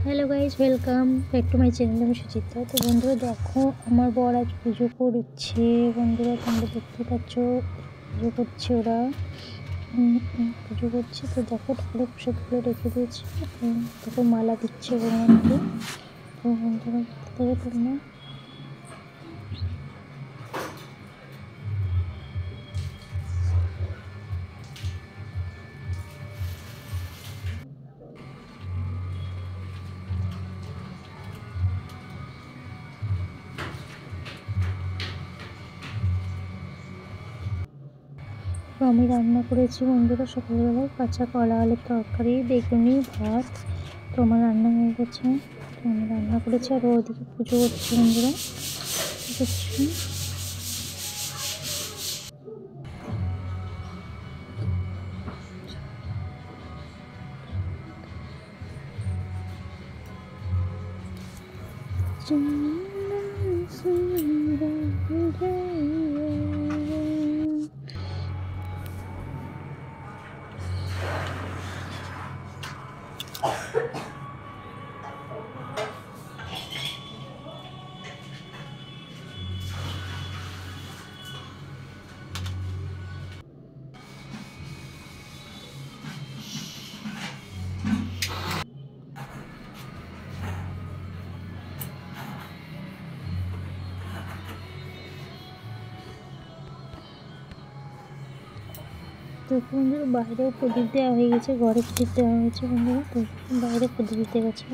Hello guys, welcome back to my channel. আমি সুচিত্রা। তো বন্ধুরা দেখো, আমার বর আজ পুজো করছে। বন্ধুরা তোমরা দেখতে পাচ্ছ পুজো করছে ওরা। পুজো করছে। তো দেখো ঠাকুরের প্রসাদগুলো রেখে দিয়েছে। দেখো মালা দিচ্ছে ভগবানকে। তো বন্ধুরা দেখতে থাকো তোমরা। তো আমি রান্না করেছি বন্ধুরা সকালবেলায় কাঁচা কলা আলুর তরকারি, বেগুনি, ভাত। তো আমার রান্না হয়ে গেছে। তো আমি রান্না করেছি আর ওদিকে পুজো করছি বন্ধুরা। দেখছি তো বন্ধুরা বাইরেও প্রদীপ দেওয়া হয়ে গেছে, ঘরে প্রদীপ দেওয়া হয়েছে বন্ধুরা। তো বাইরে প্রদীপ দিতে গেছে।